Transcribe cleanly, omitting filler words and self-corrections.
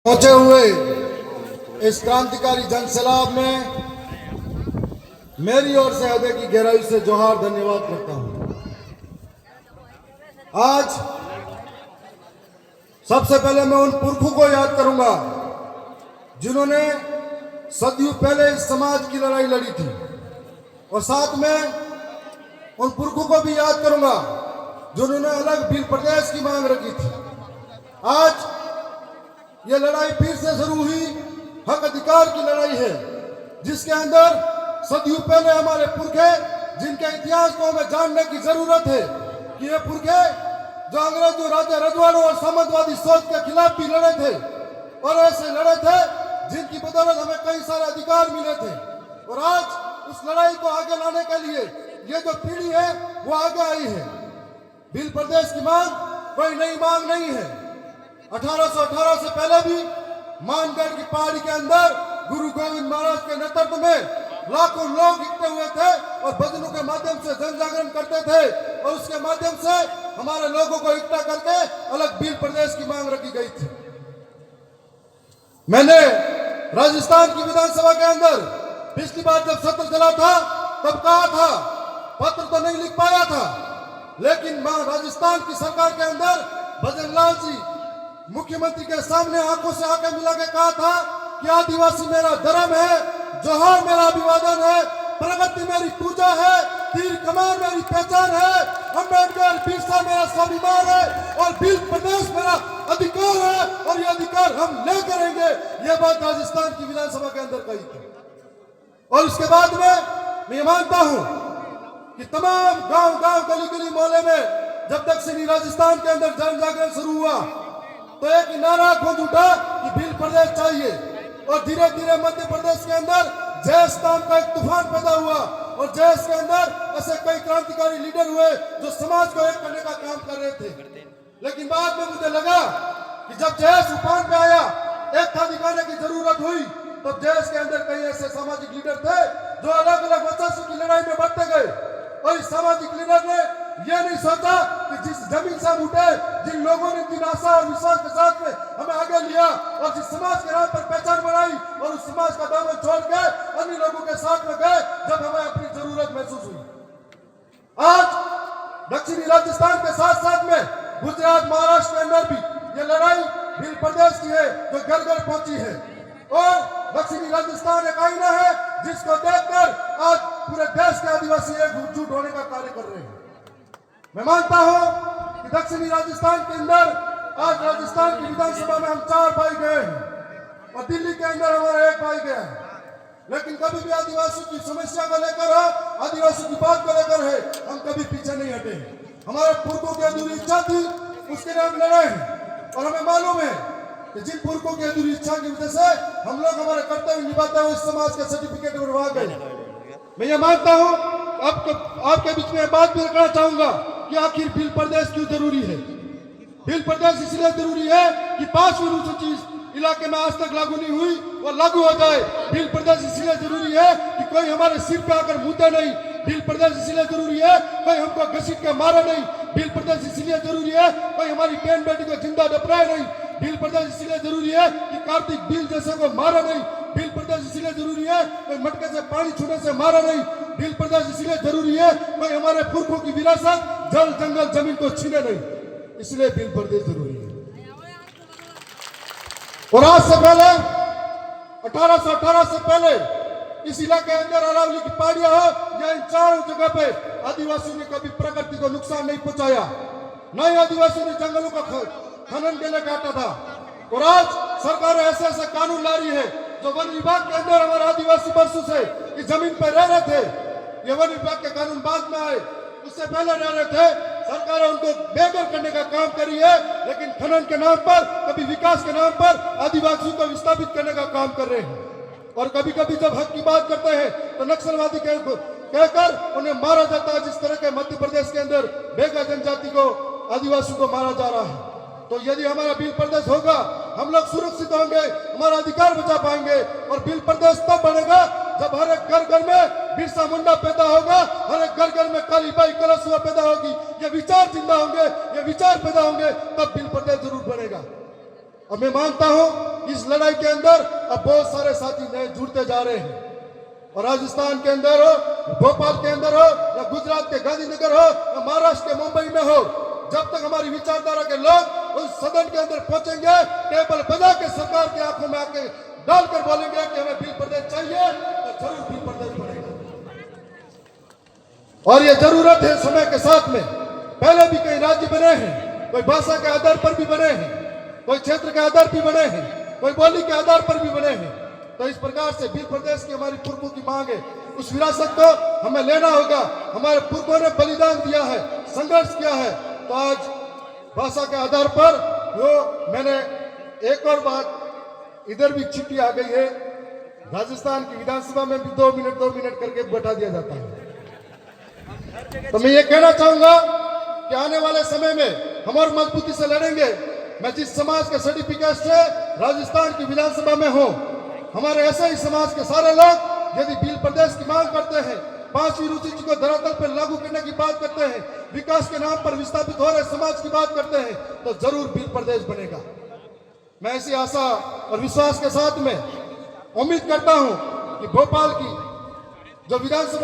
पहुंचे हुए इस क्रांतिकारी जनसैलाब में मेरी ओर से हृदय की गहराई से जोहार धन्यवाद करता हूं। आज सबसे पहले मैं उन पुरखों को याद करूंगा जिन्होंने सदियों पहले इस समाज की लड़ाई लड़ी थी, और साथ में उन पुरखों को भी याद करूंगा जिन्होंने अलग भील प्रदेश की मांग रखी थी। आज ये लड़ाई फिर से शुरू हुई, हक अधिकार की लड़ाई है, जिसके अंदर सदियों पहले हमारे पुरखे, जिनके इतिहास को हमें जानने की जरूरत है कि ये पुरखे जो अंग्रेजों, राजा रजवाड़ों और सामंतवादी सोच के खिलाफ भी लड़े थे, और ऐसे लड़े थे जिनकी बदौलत हमें कई सारे अधिकार मिले थे। और आज उस लड़ाई को आगे लाने के लिए ये जो पीढ़ी है वो आगे आई है। भील प्रदेश की मांग कोई नई मांग नहीं है। 1818 से पहले भी मानगढ़ की पहाड़ी के अंदर गुरु गोविंद महाराज के नेतृत्व में लाखों लोग इकट्ठे हुए थे और भजनों के माध्यम से जन जागरण करते थे, और उसके माध्यम से हमारे लोगों को इकट्ठा करके अलग भील प्रदेश की मांग रखी गई थी। मैंने राजस्थान की विधानसभा के अंदर पिछली बार जब सत्र चला था तब कहा था, पत्र तो नहीं लिख पाया था, लेकिन राजस्थान की सरकार के अंदर भजन लाल जी मुख्यमंत्री के सामने आंखों से आंखें मिला के कहा था कि आदिवासी मेरा धर्म है, जोहार मेरा अभिवादन है, प्रगति मेरी पूजा है, तीर कमान मेरी पहचान है, अम्बेडकर बिरसा मेरा स्वाभिमान है, और भील प्रदेश मेरा अधिकार है, और ये अधिकार हम ले करेंगे। ये बात राजस्थान की विधानसभा के अंदर कही थी। और उसके बाद में मैं मानता हूं कि तमाम गांव गांव गली गली मोहल्ले में जब दक्षिणी राजस्थान के अंदर जन जागरण शुरू हुआ तो एक नारा गूंज उठा कि भील प्रदेश चाहिए, और धीरे धीरे मध्य प्रदेश के अंदर जैस नाम का एक तूफान पैदा हुआ, और जैस के अंदर ऐसे कई क्रांतिकारी लीडर हुए जो समाज को एक करने का काम कर रहे थे। लेकिन बाद में मुझे लगा कि जब जैस उफान पे आया, एक था दिखाने की जरूरत हुई, तब जैस के अंदर कई ऐसे सामाजिक लीडर थे जो अलग अलग वर्चस्व की लड़ाई में बढ़ते गए, और इस सामाजिक लीडर ने यह नहीं सोचा कि जिस जमीन से हम उठे, जिन लोगों ने जिन आशा और विश्वास के साथ में हमें आगे लिया, और जिस समाज के नाम पर पहचान बनाई, और उस समाज का दामन छोड़ के अन्य लोगों के साथ में गए जब हमें अपनी जरूरत महसूस हुई। आज दक्षिणी राजस्थान के साथ साथ में गुजरात, महाराष्ट्र के अंदर भी ये लड़ाई भील प्रदेश की है जो घर घर पहुंची है, और दक्षिणी राजस्थान एक आईना है जिसको देखकर आज पूरे देश के आदिवासी एकजुट होने का कार्य कर रहे हैं। मैं मानता हूं कि दक्षिणी राजस्थान के अंदर आज राजस्थान की विधानसभा में हम 4 भाई गए हैं, और दिल्ली के अंदर हमारा 1 भाई गया है, लेकिन कभी भी आदिवासियों की समस्या को लेकर है, आदिवासियों की बात को लेकर है, हम कभी पीछे नहीं हटे। हमारे पुरखों की अधूरी इच्छा थी, उसके लिए हम लड़े हैं, और हमें मालूम है कि जिन पुरखों की अधूरी इच्छा की वजह से हम लोग हमारे कर्तव्य निभाते हुए समाज के सर्टिफिकेट बनवा गए। मैं ये मानता हूं, आपके बीच में बात भी रखना चाहूंगा कि आखिर भील प्रदेश क्यों जरूरी है। भील प्रदेश इसलिए जरूरी है कि 5वीं अनुसूची इलाके में आज तक लागू नहीं हुई, वो लागू हो जाए। भील प्रदेश इसलिए जरूरी है कि कोई हमारे सिर पे आकर मुद्दे नहीं। भील प्रदेश इसलिए जरूरी है कोई हमको घसीट के मारे नहीं। भील प्रदेश इसलिए जरूरी है कोई हमारी बहन बेटी को जिंदा दफनाए नहीं। भील प्रदेश इसलिए जरूरी है कि कार्तिक भील जैसे को मारा नहीं। भील प्रदेश इसलिए जरूरी है कोई मटके से पानी छूने से मारा नहीं। भील प्रदेश इसलिए जरूरी है कोई हमारे पुरखों की विरासत जल जंगल जमीन को छीने नहीं। इसलिए भील प्रदेश जरूरी है। और आज से पहले 1818 से पहले इस इलाके के अंदर अरावली की पहाड़ियां हो या इन 4 जगह पे आदिवासियों ने कभी प्रकृति को नुकसान नहीं पहुंचाया, न ही आदिवासियों ने जंगलों का खनन के लिए काटा था। और आज सरकार ऐसे ऐसे कानून ला रही है जो वन विभाग के अंदर हमारे आदिवासी वर्षों से इस जमीन पर रह रहे थे, ये वन विभाग के कानून बाद में आए, उससे पहले रह रहे थे। सरकार उनको बेघर करने का काम करी है, लेकिन खनन के नाम पर, कभी विकास के नाम पर आदिवासियों को विस्थापित करने का काम कर रहे हैं। और कभी कभी जब हक की बात करते हैं तो नक्सलवादी कहकर उन्हें मारा जाता है, जिस तरह के मध्य प्रदेश के अंदर बेघर जनजाति को, आदिवासियों को मारा जा रहा है। तो यदि हमारा भील प्रदेश होगा, हम लोग सुरक्षित होंगे, हमारा अधिकार बचा पाएंगे। और भील प्रदेश तब बनेगा जब हर एक घर घर में बिरसा मुंडा पैदा होगा, हर एक घर घर में कालीबाई कलशुआ पैदा होगी, ये विचार जिंदा होंगे, ये विचार पैदा होंगे, तब भील प्रदेश जरूर बनेगा। और मैं मानता हूं इस लड़ाई के अंदर अब बहुत सारे साथी नए जुड़ते जा रहे हैं। और राजस्थान के अंदर हो, भोपाल के अंदर हो, या गुजरात के गांधीनगर हो, या महाराष्ट्र के मुंबई में हो, जब तक हमारी विचारधारा के लोग उस सदन के अंदर पहुंचेंगे, टेबल बजा के सरकार की आंखों में आके डालकर बोलेंगे कि हमें बिल प्रदेश चाहिए, तो जरूर बिल प्रदेश बनेगा। और ये जरूरत है समय के साथ में। पहले भी कई राज्य बने हैं, कोई भाषा के आधार पर भी बने हैं, कोई क्षेत्र के आधार पर बने हैं, कोई बोली के आधार पर भी बने हैं। तो इस प्रकार से बिल प्रदेश की हमारी पूर्वों की मांग है, उस विरासत को हमें लेना होगा। हमारे पूर्वों ने बलिदान दिया है, संघर्ष किया है। तो आज भाषा के आधार पर वो मैंने एक और बात, इधर भी चिट्ठी आ गई है, राजस्थान की विधानसभा में भी 2 मिनट करके बैठा दिया जाता है। तो मैं ये कहना चाहूंगा कि आने वाले समय में हम और मजबूती से लड़ेंगे। मैं जिस समाज के सर्टिफिकेट से राजस्थान की विधानसभा में हूं, हमारे ऐसे ही समाज के सारे लोग यदि बिल प्रदेश की मांग करते हैं, 5वीं अनुसूची को धरातल पर लागू करने की बात करते हैं, विकास के नाम पर विस्थापित हो रहे समाज की बात करते हैं, तो जरूर बिल प्रदेश बनेगा। मैं ऐसी आशा और विश्वास के साथ में उम्मीद करता हूं कि भोपाल की जो विधानसभा